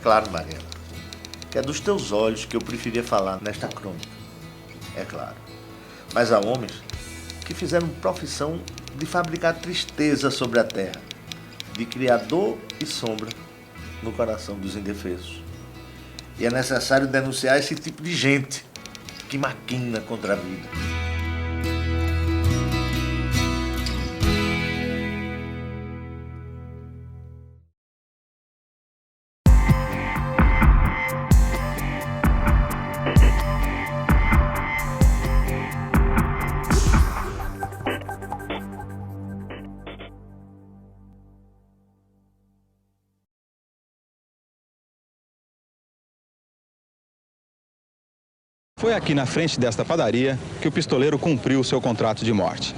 claro, Mariana, que é dos teus olhos que eu preferia falar nesta crônica. É claro. Mas há homens que fizeram profissão de fabricar tristeza sobre a terra, de criar dor e sombra no coração dos indefesos. E é necessário denunciar esse tipo de gente que maquina contra a vida. Foi aqui na frente desta padaria que o pistoleiro cumpriu o seu contrato de morte.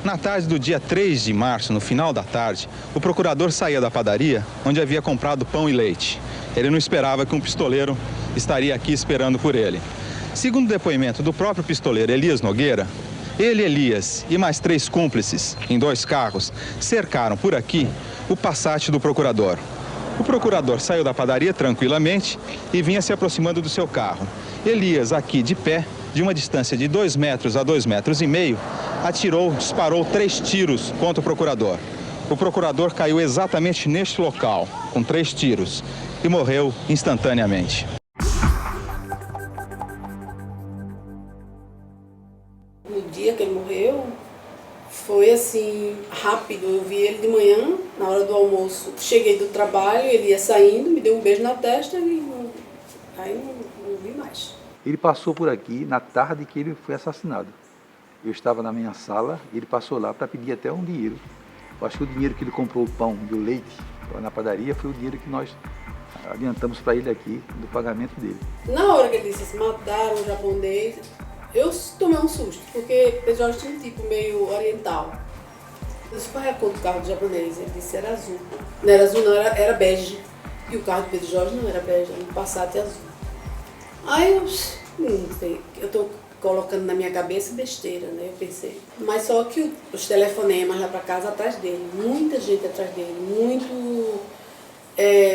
Na tarde do dia 3 de março, no final da tarde, o procurador saía da padaria onde havia comprado pão e leite. Ele não esperava que um pistoleiro estaria aqui esperando por ele. Segundo o depoimento do próprio pistoleiro Elias Nogueira, ele, Elias e mais 3 cúmplices, em 2 carros, cercaram por aqui o Passat do procurador. O procurador saiu da padaria tranquilamente e vinha se aproximando do seu carro. Elias, aqui de pé, de uma distância de 2 metros a 2,5 metros, disparou 3 tiros contra o procurador. O procurador caiu exatamente neste local, com 3 tiros, e morreu instantaneamente. No dia que ele morreu, foi assim, rápido. Eu vi ele de manhã, na hora do almoço. Cheguei do trabalho, ele ia saindo, me deu um beijo na testa e aí não vi mais. Ele passou por aqui na tarde que ele foi assassinado. Eu estava na minha sala e ele passou lá para pedir até um dinheiro. Eu acho que o dinheiro que ele comprou o pão e o leite lá na padaria foi o dinheiro que nós adiantamos para ele aqui, do pagamento dele. Na hora que ele disse assim, mataram o japonês, eu tomei um susto, porque o Jorge tinha um tipo meio oriental. Eu disse, qual é a cor do carro do japonês? Ele disse, era azul. Não era azul não, era bege. E o carro do Pedro Jorge não era bege, era um Passat azul. Aí eu não sei, eu tô colocando na minha cabeça besteira, né? Eu pensei. Mas só que os telefonemas lá para casa atrás dele, muita gente atrás dele,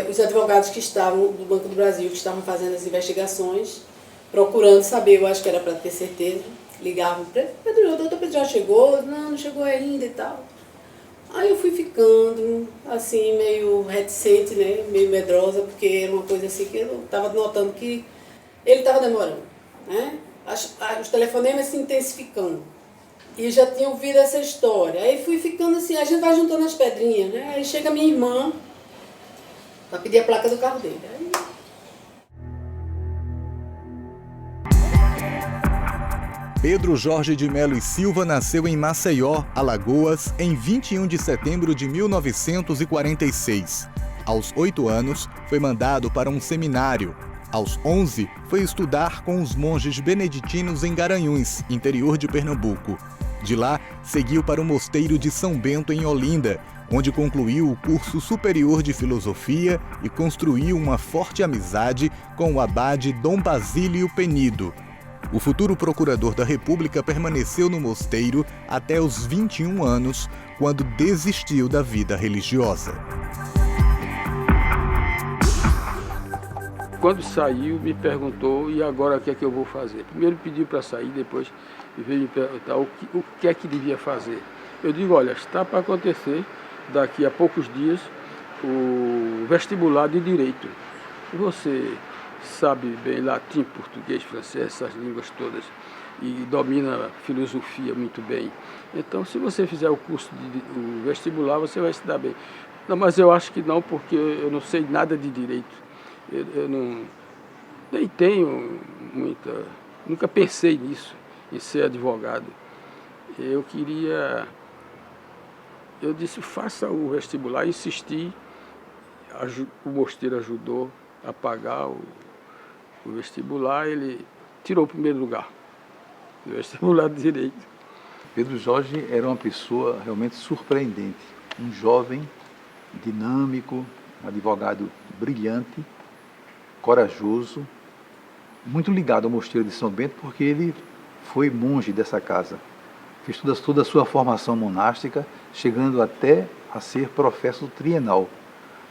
os advogados que estavam do Banco do Brasil, que estavam fazendo as investigações, procurando saber, eu acho que era para ter certeza, ligavam para Pedro, o doutor Pedro já chegou? Não chegou ainda e tal. Aí eu fui ficando, assim, meio reticente, né? Meio medrosa, porque era uma coisa assim que eu estava notando que ele estava demorando, né? Os telefonemas se intensificando. E já tinha ouvido essa história. Aí fui ficando assim, a gente vai juntando as pedrinhas, né? Aí chega minha irmã para pedir a placa do carro dele. Aí... Pedro Jorge de Melo e Silva nasceu em Maceió, Alagoas, em 21 de setembro de 1946. Aos 8 anos, foi mandado para um seminário. Aos 11, foi estudar com os monges beneditinos em Garanhuns, interior de Pernambuco. De lá, seguiu para o Mosteiro de São Bento, em Olinda, onde concluiu o curso superior de filosofia e construiu uma forte amizade com o abade Dom Basílio Penido. O futuro procurador da República permaneceu no mosteiro até os 21 anos, quando desistiu da vida religiosa. Quando saiu, me perguntou, e agora o que é que eu vou fazer? Primeiro pediu para sair, depois veio me perguntar o que é que devia fazer. Eu digo, olha, está para acontecer daqui a poucos dias o vestibular de Direito. Você sabe bem latim, português, francês, essas línguas todas, e domina filosofia muito bem. Então, se você fizer o curso o vestibular, você vai se dar bem. Não, mas eu acho que não, porque eu não sei nada de direito. Eu nem tenho nunca pensei nisso, em ser advogado. Eu disse, faça o vestibular, insisti, o mosteiro ajudou a pagar o vestibular, ele tirou o primeiro lugar no vestibular de Direito. Pedro Jorge era uma pessoa realmente surpreendente, um jovem dinâmico, um advogado brilhante, corajoso, muito ligado ao Mosteiro de São Bento, porque ele foi monge dessa casa. Fez toda a sua formação monástica, chegando até a ser professo trienal.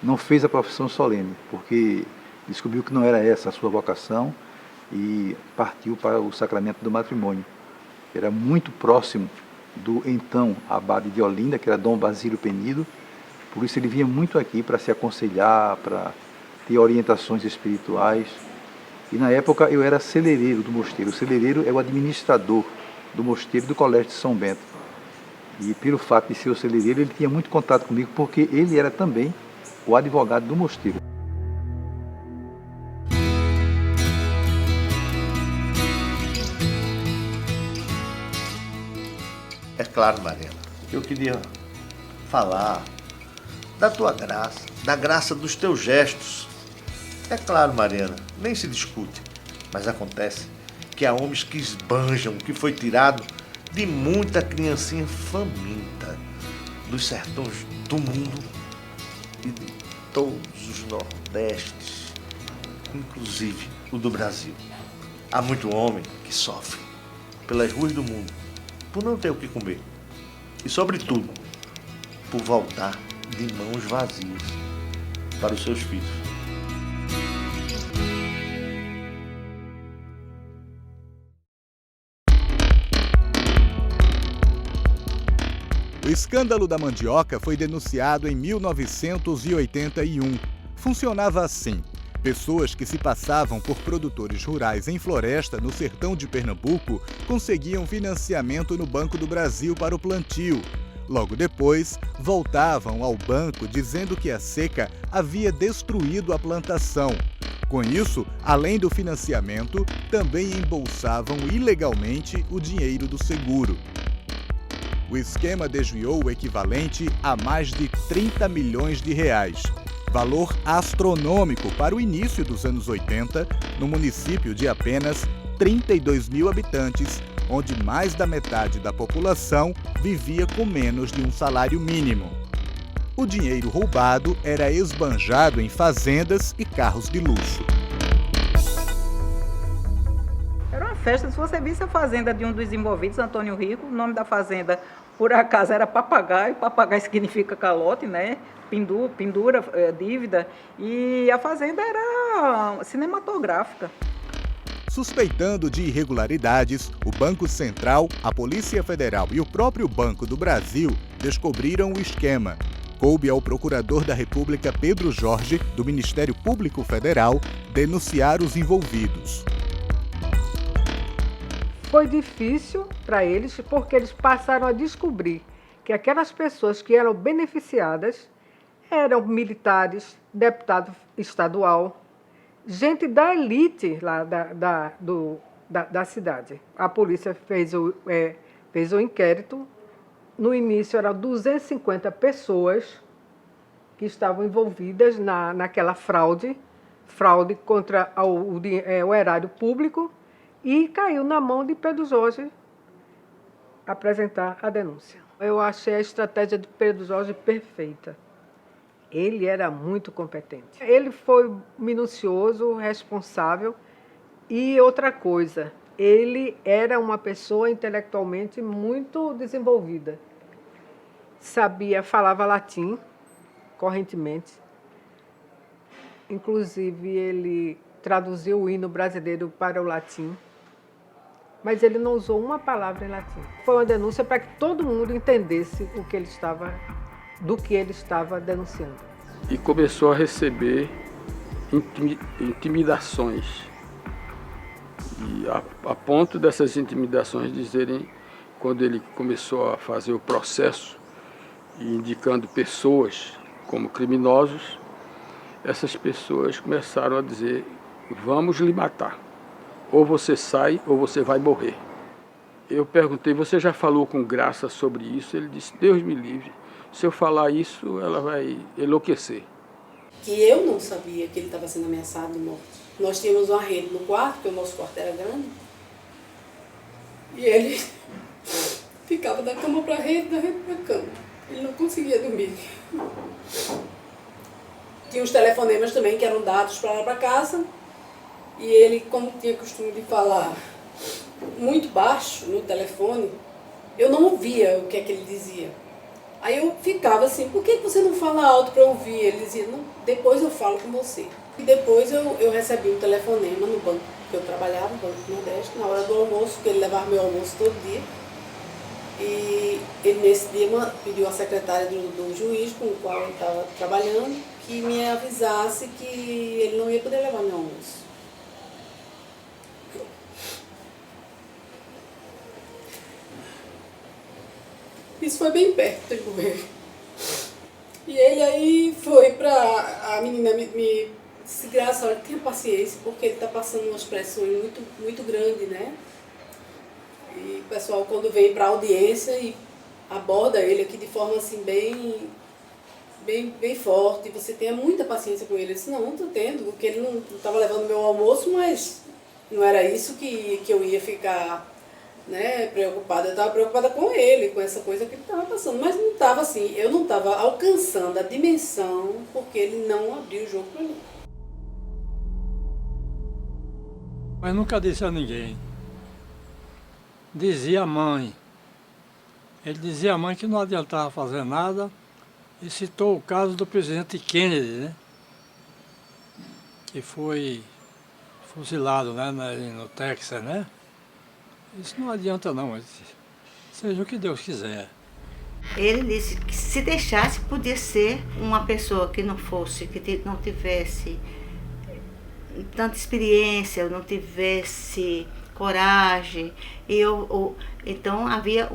Não fez a profissão solene, porque descobriu que não era essa a sua vocação e partiu para o sacramento do matrimônio. Era muito próximo do então abade de Olinda, que era Dom Basílio Penido, por isso ele vinha muito aqui para se aconselhar, para ter orientações espirituais. E na época eu era celeireiro do mosteiro. O celeireiro é o administrador do mosteiro do Colégio de São Bento. E pelo fato de ser o celeireiro, ele tinha muito contato comigo, porque ele era também o advogado do mosteiro. É claro, Mariana, eu queria falar da tua graça, da graça dos teus gestos. É claro, Mariana, nem se discute, mas acontece que há homens que esbanjam o que foi tirado de muita criancinha faminta dos sertões do mundo e de todos os nordestes, inclusive o do Brasil. Há muito homem que sofre pelas ruas do mundo por não ter o que comer e, sobretudo, por voltar de mãos vazias para os seus filhos. O escândalo da mandioca foi denunciado em 1981. Funcionava assim: pessoas que se passavam por produtores rurais em floresta no sertão de Pernambuco conseguiam financiamento no Banco do Brasil para o plantio. Logo depois, voltavam ao banco dizendo que a seca havia destruído a plantação. Com isso, além do financiamento, também embolsavam ilegalmente o dinheiro do seguro. O esquema desviou o equivalente a mais de 30 milhões de reais. Valor astronômico para o início dos anos 80, no município de apenas 32 mil habitantes, onde mais da metade da população vivia com menos de um salário mínimo. O dinheiro roubado era esbanjado em fazendas e carros de luxo. Era uma festa. Se você visse a fazenda de um dos envolvidos, Antônio Rico, o nome da fazenda, por acaso, era Papagaio. Papagaio significa calote, né? Pendura, dívida. E a fazenda era cinematográfica. Suspeitando de irregularidades, o Banco Central, a Polícia Federal e o próprio Banco do Brasil descobriram o esquema. Coube ao Procurador da República Pedro Jorge, do Ministério Público Federal, denunciar os envolvidos. Foi difícil para eles porque eles passaram a descobrir que aquelas pessoas que eram beneficiadas eram militares, deputado estadual, gente da elite lá da cidade. A polícia fez o inquérito. No início eram 250 pessoas que estavam envolvidas naquela fraude contra o erário público, e caiu na mão de Pedro Jorge apresentar a denúncia. Eu achei a estratégia de Pedro Jorge perfeita. Ele era muito competente. Ele foi minucioso, responsável e outra coisa, ele era uma pessoa intelectualmente muito desenvolvida. Falava latim correntemente. Inclusive, ele traduziu o hino brasileiro para o latim, mas ele não usou uma palavra em latim. Foi uma denúncia para que todo mundo entendesse do que ele estava denunciando. E começou a receber intimidações. E a ponto dessas intimidações dizerem, quando ele começou a fazer o processo, indicando pessoas como criminosos, essas pessoas começaram a dizer: vamos lhe matar. Ou você sai ou você vai morrer. Eu perguntei: você já falou com Graça sobre isso? Ele disse: Deus me livre. Se eu falar isso, ela vai enlouquecer. Que eu não sabia que ele estava sendo ameaçado de morte. Nós tínhamos uma rede no quarto, porque o nosso quarto era grande. E ele ficava da cama para a rede, da rede para a cama. Ele não conseguia dormir. Tinha os telefonemas também que eram dados para lá para casa. E ele, como tinha costume de falar muito baixo no telefone, eu não ouvia o que é que ele dizia. Aí eu ficava assim: por que você não fala alto para eu ouvir? Ele dizia: não, depois eu falo com você. E depois eu recebi um telefonema no banco que eu trabalhava, no Banco do Nordeste, na hora do almoço, que ele levava meu almoço todo dia. E ele nesse dia pediu à secretária do juiz com o qual ele estava trabalhando que me avisasse que ele não ia poder levar meu almoço. Isso foi bem perto do governo. E ele aí foi pra... A menina me disse, Graça, olha, tenha paciência, porque ele está passando umas pressões muito grandes, né? E o pessoal, quando vem para audiência e aborda ele aqui de forma assim bem forte, você tenha muita paciência com ele. Eu disse, não estou tendo, porque ele não estava levando meu almoço, mas não era isso que eu ia ficar, né, preocupada. Eu estava preocupada com ele, com essa coisa que ele estava passando. Mas não estava assim, eu não estava alcançando a dimensão porque ele não abriu o jogo para mim. Mas nunca disse a ninguém. Dizia a mãe. Ele dizia à mãe que não adiantava fazer nada e citou o caso do presidente Kennedy, né? Que foi fuzilado, né, no Texas, né? Isso não adianta não, mas seja o que Deus quiser. Ele disse que se deixasse podia ser uma pessoa que não fosse, que não tivesse tanta experiência, não tivesse coragem. Então havia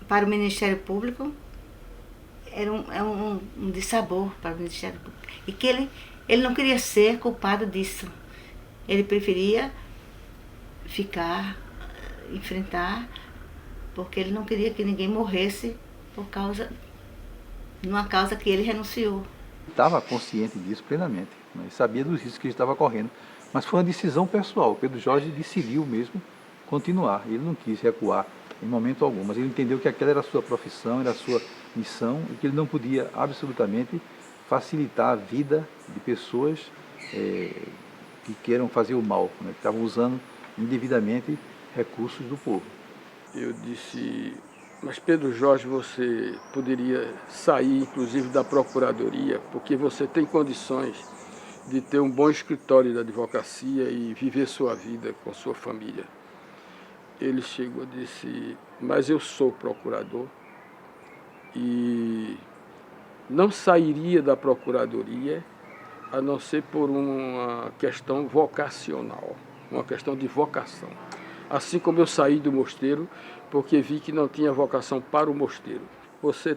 para o Ministério Público, era um dissabor para o Ministério Público. E que ele não queria ser culpado disso. Ele preferia enfrentar, porque ele não queria que ninguém morresse numa causa que ele renunciou. Estava consciente disso plenamente, né? Sabia dos riscos que ele estava correndo, mas foi uma decisão pessoal. O Pedro Jorge decidiu mesmo continuar, ele não quis recuar em momento algum, mas ele entendeu que aquela era a sua profissão, era a sua missão e que ele não podia absolutamente facilitar a vida de pessoas que queiram fazer o mal, né? Que estavam usando indevidamente recursos do povo. Eu disse, mas Pedro Jorge, você poderia sair inclusive da procuradoria, porque você tem condições de ter um bom escritório de advocacia e viver sua vida com sua família. Ele chegou e disse, mas eu sou procurador e não sairia da procuradoria a não ser por uma questão vocacional, uma questão de vocação. Assim como eu saí do mosteiro, porque vi que não tinha vocação para o mosteiro. Você,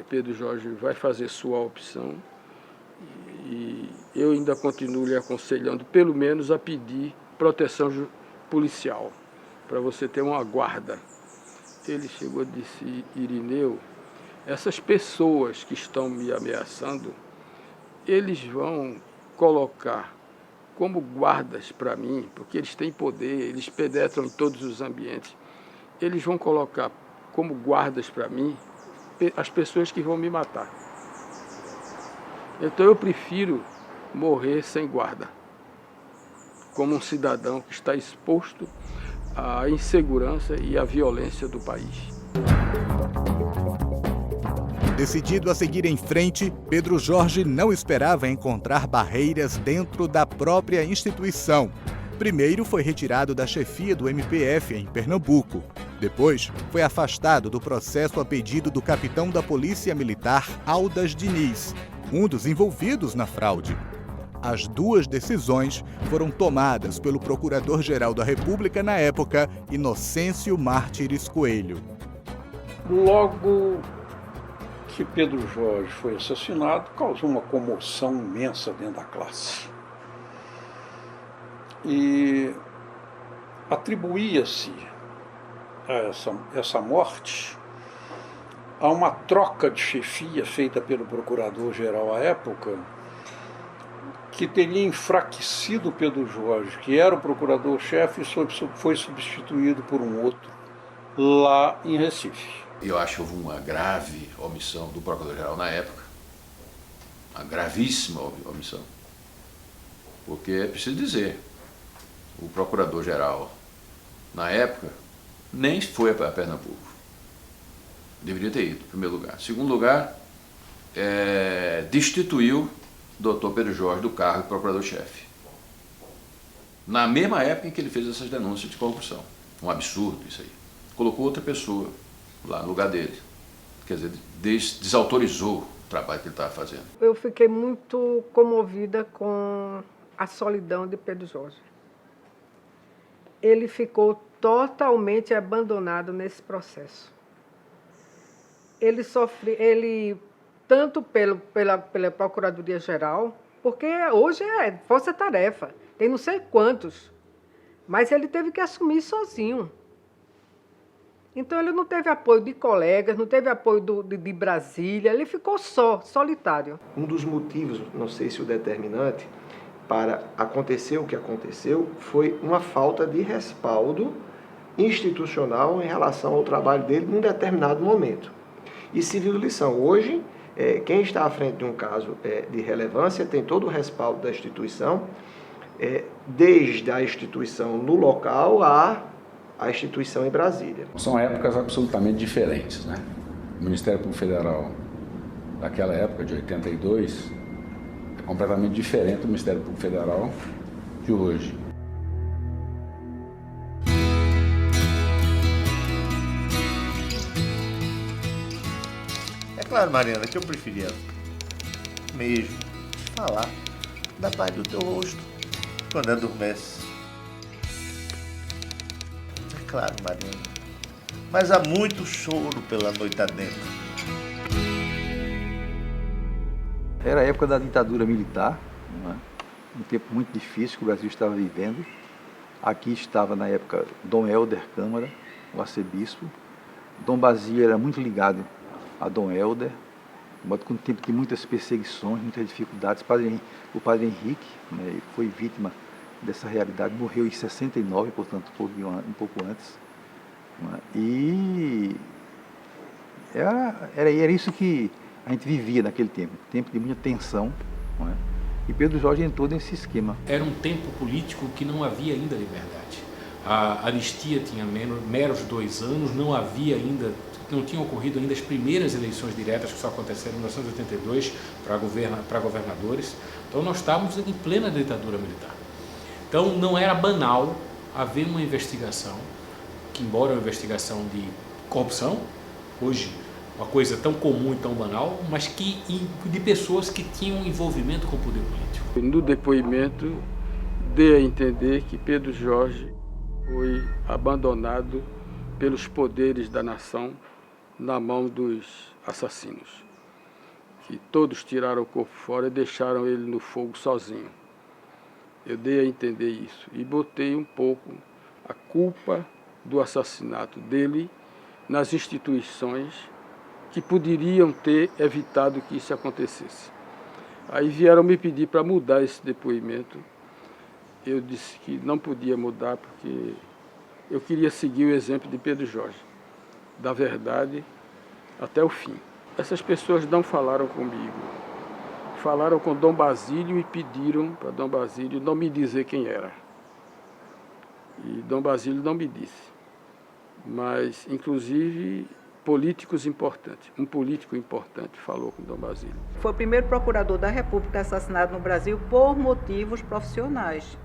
Pedro Jorge, vai fazer sua opção e eu ainda continuo lhe aconselhando, pelo menos, a pedir proteção policial, para você ter uma guarda. Ele chegou e disse, Irineu, essas pessoas que estão me ameaçando, eles vão colocar como guardas para mim, porque eles têm poder, eles penetram em todos os ambientes, eles vão colocar como guardas para mim as pessoas que vão me matar. Então eu prefiro morrer sem guarda, como um cidadão que está exposto à insegurança e à violência do país. Decidido a seguir em frente, Pedro Jorge não esperava encontrar barreiras dentro da própria instituição. Primeiro foi retirado da chefia do MPF em Pernambuco. Depois foi afastado do processo a pedido do capitão da Polícia Militar, Aldas Diniz, um dos envolvidos na fraude. As duas decisões foram tomadas pelo Procurador-Geral da República na época, Inocêncio Mártires Coelho. Logo que Pedro Jorge foi assassinado, causou uma comoção imensa dentro da classe. E atribuía-se essa morte a uma troca de chefia feita pelo Procurador-Geral à época, que teria enfraquecido Pedro Jorge, que era o procurador-chefe, e foi substituído por um outro lá em Recife. Eu acho que houve uma grave omissão do Procurador-Geral na época, uma gravíssima omissão, porque é preciso dizer, o Procurador-Geral na época nem foi para Pernambuco, deveria ter ido, em primeiro lugar. Em segundo lugar, destituiu Dr. Pedro Jorge do cargo de procurador-chefe. Na mesma época em que ele fez essas denúncias de corrupção. Um absurdo isso aí. Colocou outra pessoa lá no lugar dele. Quer dizer, desautorizou o trabalho que ele estava fazendo. Eu fiquei muito comovida com a solidão de Pedro Jorge. Ele ficou totalmente abandonado nesse processo. Ele tanto pela Procuradoria-Geral, porque hoje é força-tarefa, tem não sei quantos, mas ele teve que assumir sozinho. Então ele não teve apoio de colegas, não teve apoio de Brasília, ele ficou solitário. Um dos motivos, não sei se o determinante, para acontecer o que aconteceu, foi uma falta de respaldo institucional em relação ao trabalho dele num determinado momento. E se viu lição. Hoje, quem está à frente de um caso de relevância tem todo o respaldo da instituição, desde a instituição no local à instituição em Brasília. São épocas absolutamente diferentes, né? O Ministério Público Federal daquela época, de 82, é completamente diferente do Ministério Público Federal de hoje. É claro, Mariana, que eu preferia mesmo falar da paz do teu rosto quando adormece. É claro, Mariana, mas há muito choro pela noite adentro. Era a época da ditadura militar, não é? Um tempo muito difícil que o Brasil estava vivendo. Aqui estava, na época, Dom Helder Câmara, o arcebispo. Dom Basílio era muito ligado a Dom Helder, com um tempo de muitas perseguições, muitas dificuldades. O padre Henrique, né, foi vítima dessa realidade, morreu em 69, portanto, um pouco antes. Né, e era isso que a gente vivia naquele tempo de muita tensão. Não é? E Pedro Jorge entrou nesse esquema. Era um tempo político que não havia ainda liberdade. A anistia tinha meros 2 anos, não tinham ocorrido ainda as primeiras eleições diretas, que só aconteceram em 1982 para governadores. Então nós estávamos em plena ditadura militar. Então não era banal haver uma investigação, que embora uma investigação de corrupção, hoje uma coisa tão comum e tão banal, mas de pessoas que tinham envolvimento com o poder político. No depoimento, dei a entender que Pedro Jorge foi abandonado pelos poderes da nação na mão dos assassinos, que todos tiraram o corpo fora e deixaram ele no fogo sozinho. Eu dei a entender isso e botei um pouco a culpa do assassinato dele nas instituições que poderiam ter evitado que isso acontecesse. Aí vieram me pedir para mudar esse depoimento. Eu disse que não podia mudar porque eu queria seguir o exemplo de Pedro Jorge, da verdade até o fim. Essas pessoas não falaram comigo. Falaram com Dom Basílio e pediram para Dom Basílio não me dizer quem era. E Dom Basílio não me disse. Mas, inclusive, um político importante falou com Dom Basílio. Foi o primeiro procurador da República assassinado no Brasil por motivos profissionais,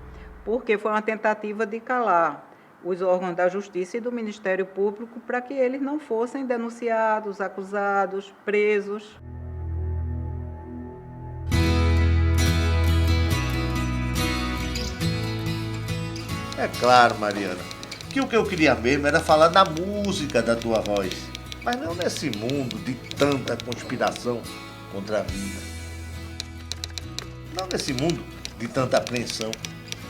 porque foi uma tentativa de calar os órgãos da Justiça e do Ministério Público para que eles não fossem denunciados, acusados, presos. É claro, Mariana, que o que eu queria mesmo era falar da música da tua voz, mas não nesse mundo de tanta conspiração contra a vida. Não nesse mundo de tanta apreensão,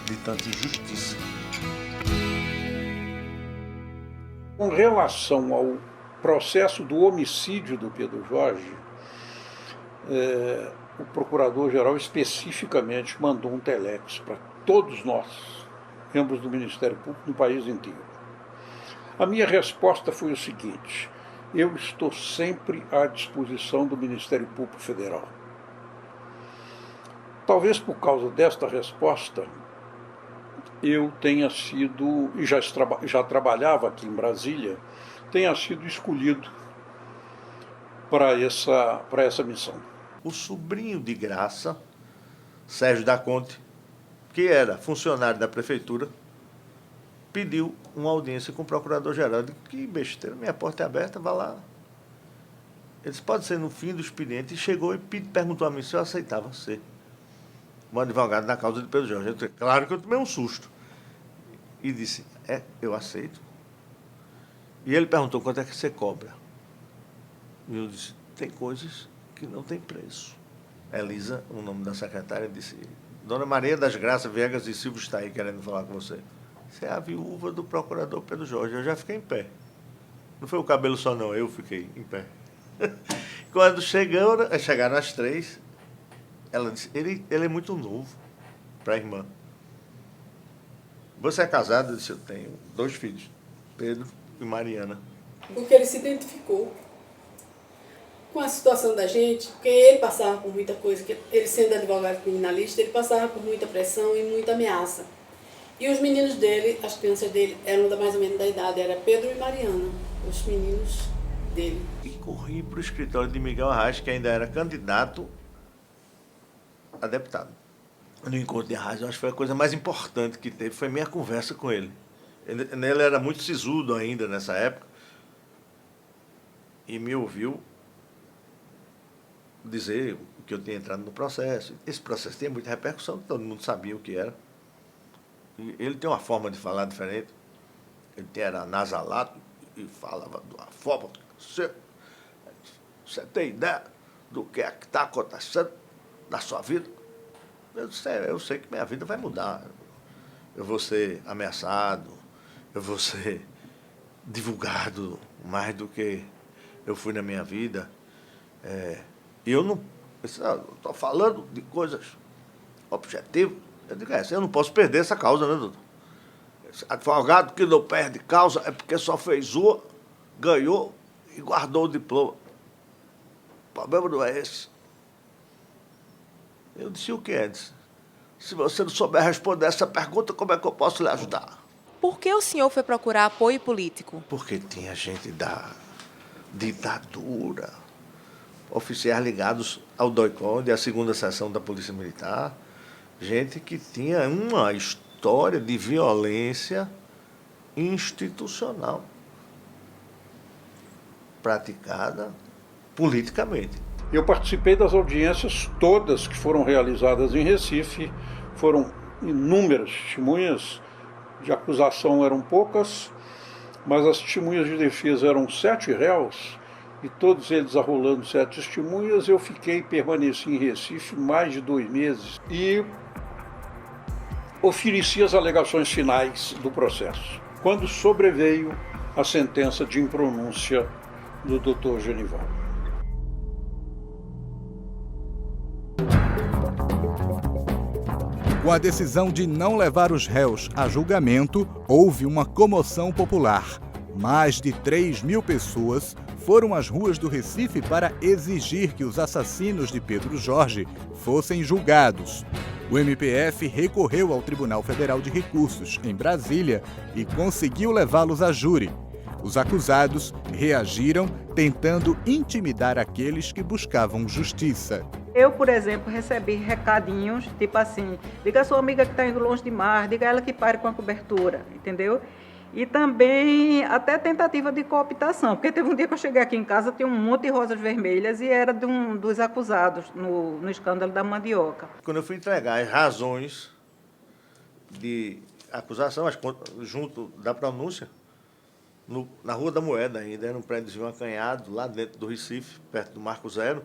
de tanta injustiça. Com relação ao processo do homicídio do Pedro Jorge, o Procurador-Geral especificamente mandou um telex para todos nós, membros do Ministério Público no país inteiro. A minha resposta foi o seguinte: eu estou sempre à disposição do Ministério Público Federal. Talvez por causa desta resposta, eu tenha sido, e já trabalhava aqui em Brasília, tenha sido escolhido para essa missão. O sobrinho de Graça Sérgio da Conte, que era funcionário da prefeitura, pediu uma audiência com o procurador-geral. Eu disse, que besteira, minha porta é aberta, vá lá. Ele disse, pode ser no fim do expediente, e chegou e perguntou a mim se eu aceitava ser um advogado na causa de Pedro Jorge. Eu disse, claro que eu tomei um susto. E disse, eu aceito. E ele perguntou, quanto é que você cobra? E eu disse, tem coisas que não tem preço. Elisa, o nome da secretária, disse, Dona Maria das Graças Viegas e Silva está aí querendo falar com você. Você é a viúva do procurador Pedro Jorge. Eu já fiquei em pé. Não foi o cabelo só, não. Eu fiquei em pé. Quando chegaram as 3, ela disse, ele é muito novo para a irmã. Você é casado? Eu disse, eu tenho 2 filhos, Pedro e Mariana. Porque ele se identificou com a situação da gente, porque ele passava por muita coisa, ele sendo advogado criminalista, ele passava por muita pressão e muita ameaça. E os meninos dele, as crianças dele, eram mais ou menos da idade, era Pedro e Mariana, os meninos dele. E corri para o escritório de Miguel Arraes, que ainda era candidato a deputado. No encontro de Arraes, eu acho que foi a coisa mais importante que teve, foi minha conversa com ele. Ele era muito sisudo ainda nessa época, e me ouviu dizer que eu tinha entrado no processo. Esse processo tinha muita repercussão, todo mundo sabia o que era. E ele tem uma forma de falar diferente. Ele era nasalado e falava de uma forma... Você tem ideia do que é que está acontecendo na sua vida? Eu disse, eu sei que minha vida vai mudar. Eu vou ser ameaçado, eu vou ser divulgado mais do que eu fui na minha vida. E eu não estou falando de coisas objetivas. Eu digo, eu não posso perder essa causa, né, doutor? Esse advogado que não perde causa é porque só fez uma, ganhou e guardou o diploma. O problema não é esse. Eu disse, o que é? Se você não souber responder essa pergunta, como é que eu posso lhe ajudar? Por que o senhor foi procurar apoio político? Porque tinha gente da ditadura, oficiais ligados ao DOI-CODE, à 2ª seção da Polícia Militar, gente que tinha uma história de violência institucional praticada politicamente. Eu participei das audiências todas que foram realizadas em Recife, foram inúmeras testemunhas, de acusação eram poucas, mas as testemunhas de defesa eram 7 réus, e todos eles arrolando 7 testemunhas. Eu permaneci em Recife mais de 2 meses e ofereci as alegações finais do processo, quando sobreveio a sentença de impronúncia do Dr. Genival. Com a decisão de não levar os réus a julgamento, houve uma comoção popular. Mais de 3.000 pessoas foram às ruas do Recife para exigir que os assassinos de Pedro Jorge fossem julgados. O MPF recorreu ao Tribunal Federal de Recursos, em Brasília, e conseguiu levá-los a júri. Os acusados reagiram, tentando intimidar aqueles que buscavam justiça. Eu, por exemplo, recebi recadinhos, tipo assim, diga a sua amiga que está indo longe demais, diga a ela que pare com a cobertura, entendeu? E também até tentativa de cooptação, porque teve um dia que eu cheguei aqui em casa, tinha um monte de rosas vermelhas e era de um dos acusados no escândalo da mandioca. Quando eu fui entregar as razões de acusação, junto da pronúncia, na Rua da Moeda ainda, era um prédiozinho acanhado, lá dentro do Recife, perto do Marco Zero,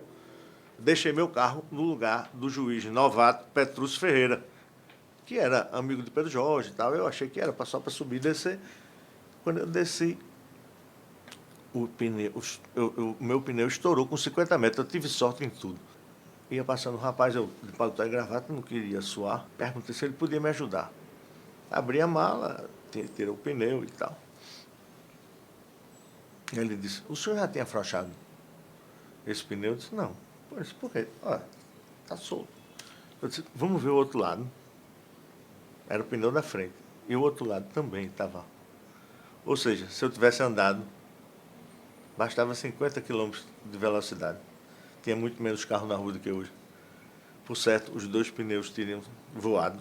deixei meu carro no lugar do juiz novato Petrúcio Ferreira, que era amigo de Pedro Jorge e tal. Eu achei que era só para subir e descer. Quando eu desci, o meu pneu estourou com 50 metros. Eu tive sorte em tudo. Ia passando um rapaz, eu de paletó e gravata, não queria suar. Perguntei se ele podia me ajudar. Abri a mala, tirei o pneu e tal. E ele disse, o senhor já tinha afrouxado esse pneu? Eu disse, não. Eu disse, por quê? Olha, está solto. Eu disse, vamos ver o outro lado. Era o pneu da frente. E o outro lado também estava. Ou seja, se eu tivesse andado, bastava 50 km de velocidade. Tinha muito menos carro na rua do que hoje. Por certo, os 2 pneus teriam voado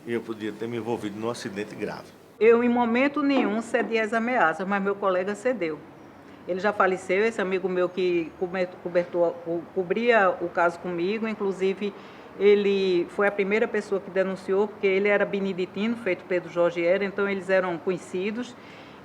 e eu podia ter me envolvido num acidente grave. Eu, em momento nenhum, cedi às ameaças, mas meu colega cedeu. Ele já faleceu, esse amigo meu que cobria o caso comigo, inclusive ele foi a primeira pessoa que denunciou, porque ele era beneditino, feito Pedro Jorge era, então eles eram conhecidos.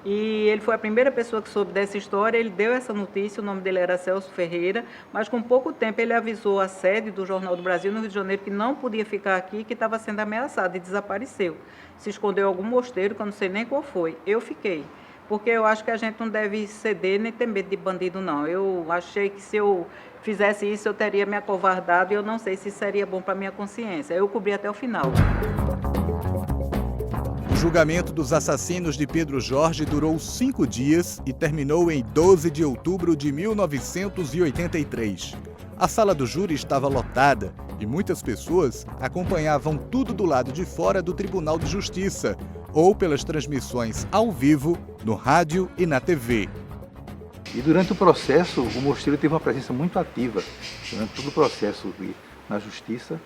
E ele foi a primeira pessoa que soube dessa história, ele deu essa notícia, o nome dele era Celso Ferreira, mas com pouco tempo ele avisou a sede do Jornal do Brasil, no Rio de Janeiro, que não podia ficar aqui, que estava sendo ameaçado e desapareceu. Se escondeu em algum mosteiro, que eu não sei nem qual foi. Eu fiquei, porque eu acho que a gente não deve ceder nem ter medo de bandido, não. Eu achei que se eu fizesse isso, eu teria me acovardado e eu não sei se seria bom para a minha consciência. Eu cobri até o final. O julgamento dos assassinos de Pedro Jorge durou 5 dias e terminou em 12 de outubro de 1983. A sala do júri estava lotada e muitas pessoas acompanhavam tudo do lado de fora do Tribunal de Justiça ou pelas transmissões ao vivo, no rádio e na TV. E durante o processo, o mosteiro teve uma presença muito ativa. Durante todo o processo na Justiça,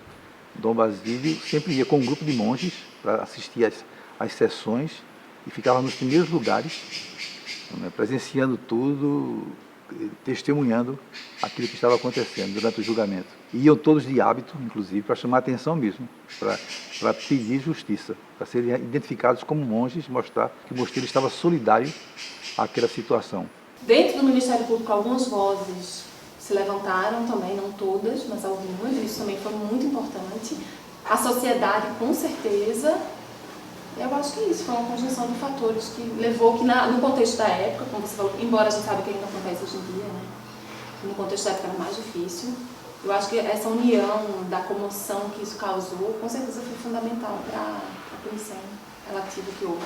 Dom Basílio sempre ia com um grupo de monges para assistir às sessões e ficava nos primeiros lugares, né, presenciando tudo, testemunhando aquilo que estava acontecendo durante o julgamento. E iam todos de hábito, inclusive, para chamar a atenção mesmo, para pedir justiça, para serem identificados como monges, mostrar que o mosteiro estava solidário àquela situação. Dentro do Ministério Público, algumas vozes se levantaram também, não todas, mas algumas, isso também foi muito importante. A sociedade, com certeza. Eu acho que isso foi uma conjunção de fatores que levou que no contexto da época, como você falou, embora a gente saiba que ainda acontece hoje em dia, né? No contexto da época era mais difícil. Eu acho que essa união da comoção que isso causou, com certeza foi fundamental para a punição relativa que houve.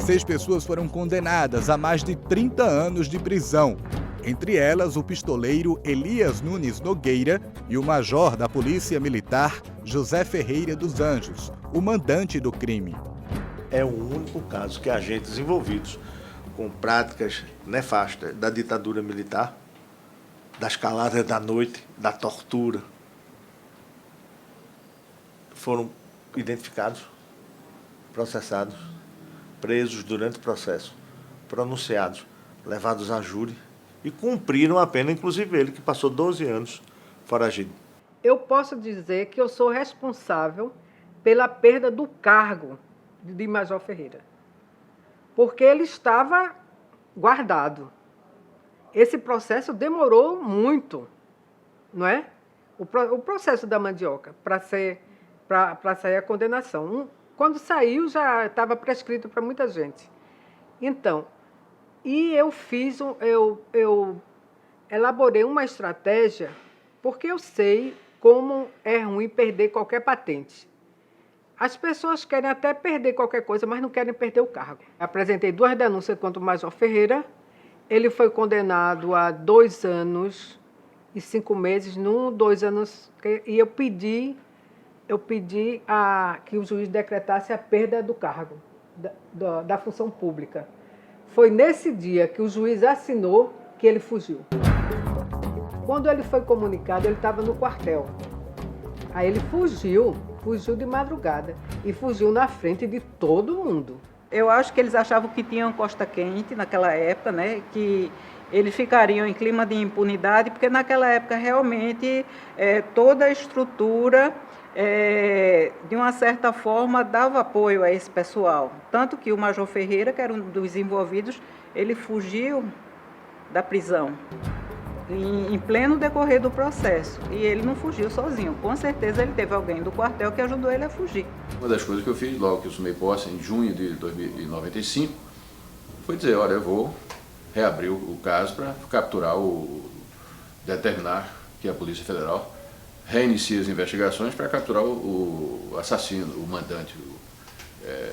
6 pessoas foram condenadas a mais de 30 anos de prisão. Entre elas, o pistoleiro Elias Nunes Nogueira e o major da Polícia Militar, José Ferreira dos Anjos, o mandante do crime. É o único caso que agentes envolvidos com práticas nefastas da ditadura militar, das caladas da noite, da tortura, foram identificados, processados, presos durante o processo, pronunciados, levados a júri e cumpriram a pena, inclusive ele, que passou 12 anos foragido. Eu posso dizer que eu sou responsável pela perda do cargo de Major Ferreira, porque ele estava guardado. Esse processo demorou muito, não é? O processo da mandioca, para sair a condenação. Quando saiu, já estava prescrito para muita gente. Então, e eu elaborei uma estratégia, porque eu sei como é ruim perder qualquer patente. As pessoas querem até perder qualquer coisa, mas não querem perder o cargo. Apresentei 2 denúncias contra o Major Ferreira. Ele foi condenado a 2 anos e 5 meses, 2 anos, e eu pedi que o juiz decretasse a perda do cargo, da função pública. Foi nesse dia que o juiz assinou que ele fugiu. Quando ele foi comunicado, ele estava no quartel. Aí ele fugiu de madrugada e fugiu na frente de todo mundo. Eu acho que eles achavam que tinham costa quente naquela época, né? Que eles ficariam em clima de impunidade, porque naquela época realmente toda a estrutura, de uma certa forma, dava apoio a esse pessoal. Tanto que o Major Ferreira, que era um dos envolvidos, ele fugiu da prisão em pleno decorrer do processo. E ele não fugiu sozinho. Com certeza ele teve alguém do quartel que ajudou ele a fugir. Uma das coisas que eu fiz logo que eu assumi posse, em junho de 1995, foi dizer, olha, eu vou reabrir o caso para capturar determinar que a Polícia Federal reinicie as investigações para capturar o assassino, o mandante,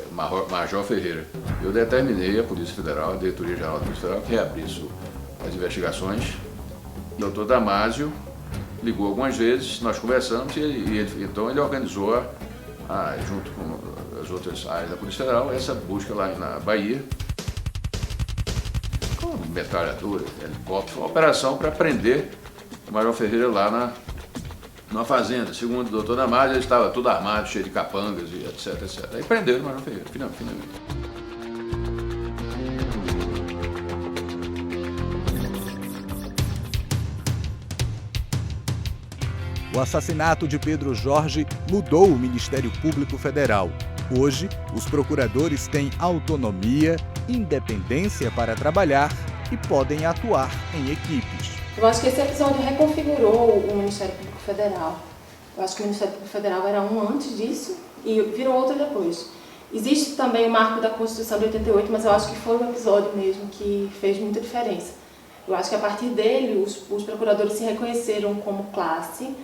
o Major Ferreira. Eu determinei a Polícia Federal, a Diretoria-Geral da Polícia Federal, que reabrisse as investigações. O doutor Damásio ligou algumas vezes, nós conversamos e então ele organizou, junto com as outras áreas da Polícia Federal, essa busca lá na Bahia, com metralhadora, helicóptero, uma operação para prender o Major Ferreira lá numa fazenda. Segundo o doutor Damaso, ele estava todo armado, cheio de capangas e etc, etc. Aí prenderam o Major Ferreira, finalmente. O assassinato de Pedro Jorge mudou o Ministério Público Federal. Hoje, os procuradores têm autonomia, independência para trabalhar e podem atuar em equipes. Eu acho que esse episódio reconfigurou o Ministério Público Federal. Eu acho que o Ministério Público Federal era um antes disso e virou outro depois. Existe também o marco da Constituição de 88, mas eu acho que foi um episódio mesmo que fez muita diferença. Eu acho que a partir dele os procuradores se reconheceram como classe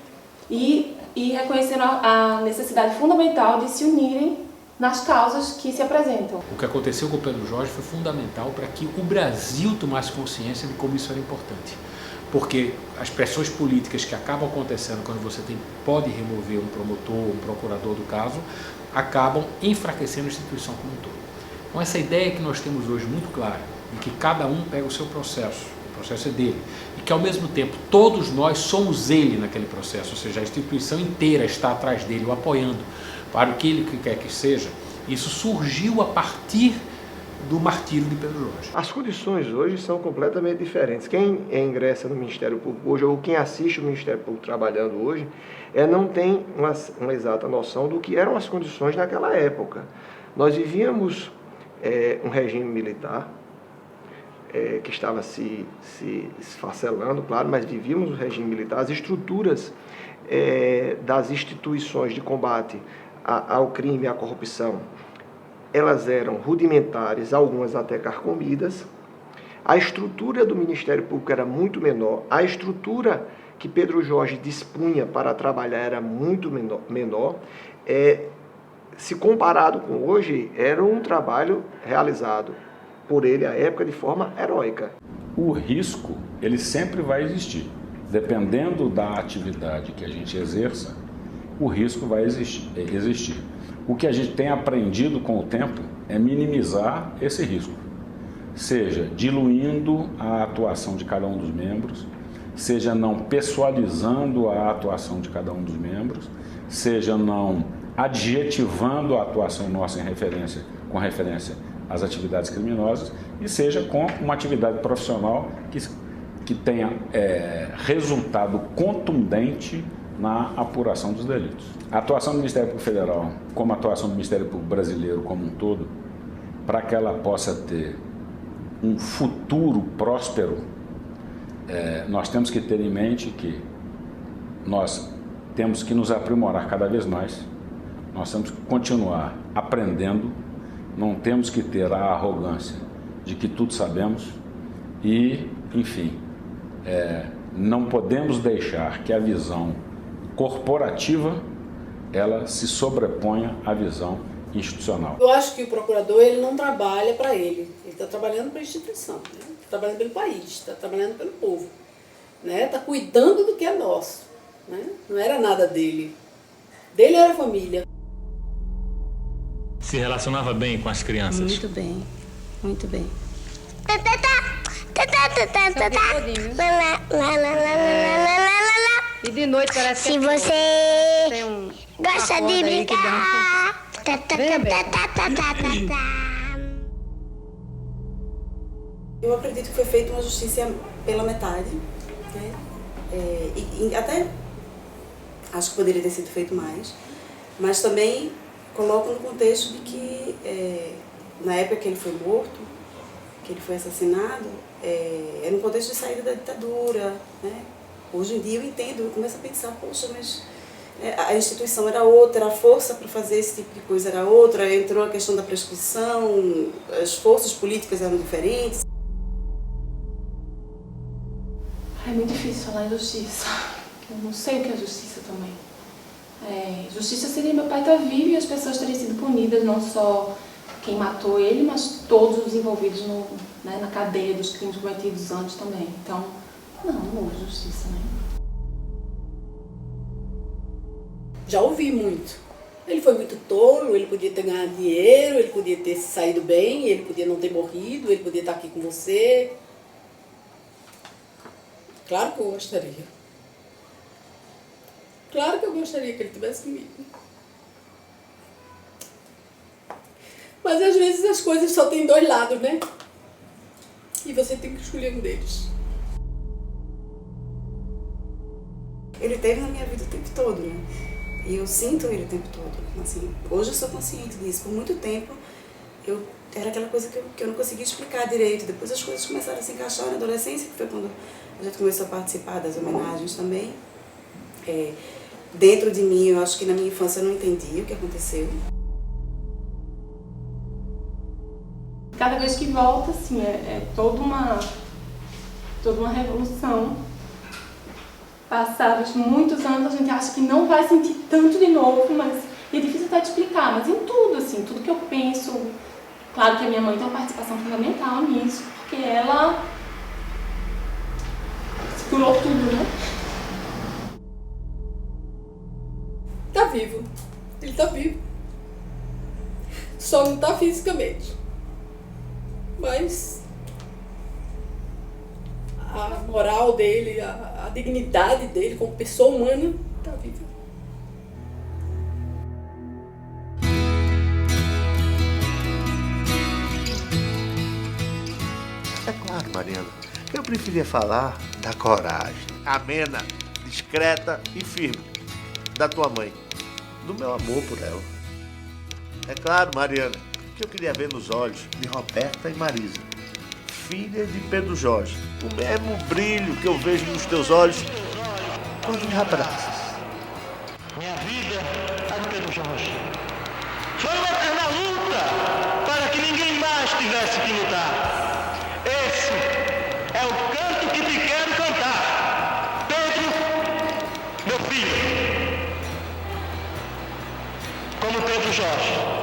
e reconheceram a necessidade fundamental de se unirem nas causas que se apresentam. O que aconteceu com o Pedro Jorge foi fundamental para que o Brasil tomasse consciência de como isso era importante. Porque as pressões políticas que acabam acontecendo quando você pode remover um promotor, um procurador do caso, acabam enfraquecendo a instituição como um todo. Então essa ideia que nós temos hoje muito clara, de que cada um pega o seu processo, o processo é dele, e que ao mesmo tempo todos nós somos ele naquele processo, ou seja, a instituição inteira está atrás dele, o apoiando para o que ele quer que seja, isso surgiu a partir do martírio de Pedro Jorge. As condições hoje são completamente diferentes. Quem ingressa no Ministério Público hoje, ou quem assiste o Ministério Público trabalhando hoje, não tem uma exata noção do que eram as condições naquela época. Nós vivíamos um regime militar que estava se esfacelando, claro, mas vivíamos o regime militar. As estruturas das instituições de combate ao crime e à corrupção, elas eram rudimentares, algumas até carcomidas. A estrutura do Ministério Público era muito menor, a estrutura que Pedro Jorge dispunha para trabalhar era muito menor. Se comparado com hoje, era um trabalho realizado por ele à época de forma heróica. O risco, ele sempre vai existir. Dependendo da atividade que a gente exerça, o risco vai existir. O que a gente tem aprendido com o tempo é minimizar esse risco, seja diluindo a atuação de cada um dos membros, seja não pessoalizando a atuação de cada um dos membros, seja não adjetivando a atuação nossa com referência às atividades criminosas, e seja com uma atividade profissional que tenha resultado contundente na apuração dos delitos. A atuação do Ministério Público Federal, como a atuação do Ministério Público Brasileiro como um todo, para que ela possa ter um futuro próspero, nós temos que ter em mente que nós temos que nos aprimorar cada vez mais, nós temos que continuar aprendendo, não temos que ter a arrogância de que tudo sabemos e, enfim, não podemos deixar que a visão corporativa ela se sobreponha à visão institucional. Eu acho que o procurador ele não trabalha para ele está trabalhando para a instituição, né? Está trabalhando pelo país, está trabalhando pelo povo, né? Está cuidando do que é nosso, né? Não era nada dele era a família. Se relacionava bem com as crianças? Muito bem, muito bem. E de noite parece que se você tem gosta de brincar. Eu acredito que foi feita uma justiça pela metade, né? E até acho que poderia ter sido feito mais, mas também coloco no contexto de que na época que ele foi morto, que ele foi assassinado, era um contexto de saída da ditadura, né? Hoje em dia eu entendo, eu começo a pensar, poxa, mas a instituição era outra, a força para fazer esse tipo de coisa era outra, entrou a questão da prescrição, as forças políticas eram diferentes. É muito difícil falar em justiça, eu não sei o que é justiça também. Justiça seria meu pai estar vivo e as pessoas terem sido punidas, não só quem matou ele, mas todos os envolvidos na cadeia dos crimes cometidos antes também. Então, não houve justiça, né? Já ouvi muito. Ele foi muito tolo, ele podia ter ganhado dinheiro, ele podia ter saído bem, ele podia não ter morrido, ele podia estar aqui com você. Claro que eu gostaria. Claro que eu gostaria que ele estivesse comigo. Mas às vezes as coisas só têm dois lados, né? E você tem que escolher um deles. Ele esteve na minha vida o tempo todo, né? E eu sinto ele o tempo todo. Assim, hoje eu sou consciente disso. Por muito tempo, era aquela coisa que eu não conseguia explicar direito. Depois as coisas começaram a se encaixar na adolescência, que foi quando a gente começou a participar das homenagens também. Dentro de mim, eu acho que na minha infância eu não entendi o que aconteceu. Cada vez que volta, assim, é toda uma revolução. Passados muitos anos, a gente acha que não vai sentir tanto de novo, mas é difícil até de explicar, mas em tudo, assim, tudo que eu penso. Claro que a minha mãe tem uma participação fundamental nisso, porque ela segurou tudo, né? Tá vivo. Ele tá vivo. Só não tá fisicamente. Mas a moral dele, a dignidade dele como pessoa humana tá viva. É claro, Mariana, que eu preferia falar da coragem, amena, discreta e firme da tua mãe, do meu amor por ela. É claro, Mariana, que eu queria ver nos olhos de Roberta e Marisa, filha de Pedro Jorge, o mesmo brilho que eu vejo nos teus olhos quando me abraças. Minha vida é de Pedro Jorge. Foi uma eterna luta para que ninguém mais tivesse que lutar. Esse é o canto que te quero cantar. Pedro, meu filho. Como Pedro Jorge.